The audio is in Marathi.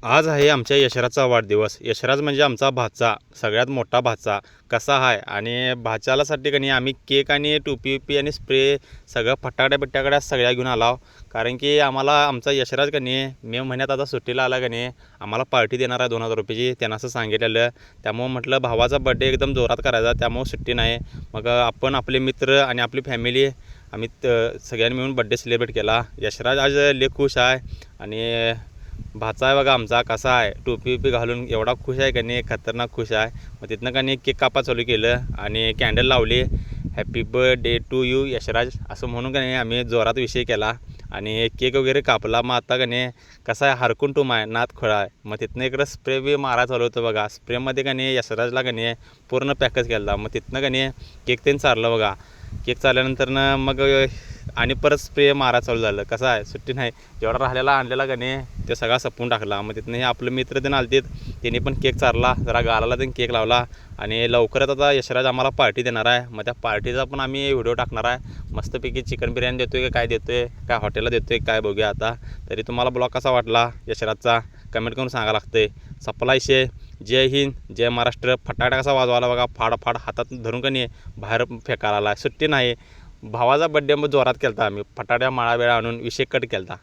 आज आहे आमच्या यशराजचा वाढदिवस. यशराज म्हणजे आमचा भाचा, सगळ्यात मोठा भाचा. कसा आहे आणि भाच्यालासाठी का नाही आम्ही केक आणि टोपी आणि स्प्रे सगळं फटाकड्या सगळ्या घेऊन आलो. कारण की आम्हाला आमचा यशराज का नाही मे महिन्यात आता सुट्टीला आला का नाही आम्हाला पार्टी देणार आहे 2,000 रुपयाची, त्यांना असं सांगितलेलं. त्यामुळं म्हटलं भावाचा बड्डे एकदम जोरात करायचा, त्यामुळं सुट्टी नाही. मग आपण आपले मित्र आणि आपली फॅमिली आम्ही सगळ्यांनी मिळून बड्डे सेलिब्रेट केला. यशराज आज लय खुश आहे आणि भाचा आहे बघा आमचा कसा आहे, टोपी घालून एवढा खुश आहे का नाही, खतरनाक खुश आहे. मग तिथनं का नाही केक कापा चालू केलं आणि कॅन्डल लावली. Happy birthday to you Yashraj असं म्हणून का नाही आम्ही जोरात विषय केला आणि केक वगैरे कापला. मग आता का नाही कसा आहे हरकून टूम आहे, नात खोळा आहे. मग तिथनं इकडं स्प्रे बी मारा चालू होतं बघा. स्प्रेमध्ये का नाही यशराजला का नाही पूर्ण पॅकच केला. मग तिथनं का नाही केक त्यांनी चारलं बघा. केक चालल्यानंतरनं मग आणि परत स्प्रे मारा चालू झालं. कसं आहे सुट्टी नाही, जेवढा राहिलेला आणलेला का नाही ते सगळा सपून टाकला. मग तिथनं हे आपलं मित्र ते आलते, त्यांनी पण केक चारला, जरा गालाला त्यांनी केक लावला. आणि लवकरच आता यशराज आम्हाला पार्टी देणार आहे. मग त्या पार्टीचा पण आम्ही व्हिडिओ टाकणार आहे. मस्तपैकी चिकन बिर्याणी देतो आहे का काय देतो आहे, काय हॉटेलला देतो आहे काय बघूया आता. तरी तुम्हाला ब्लॉग कसा वाटला यशराजचा कमेंट करून सांगा लागते. सपला विषय. जय हिंद, जय महाराष्ट्र. फटाटा कसा वाजवाला बघा, फाड हातात धरून का नाही बाहेर फेकायला. सुट्टी नाही. भावाचा बड्डे मग जोरात केला आम्ही, फटाट्या माळा वेळा आणून विषय कट केला.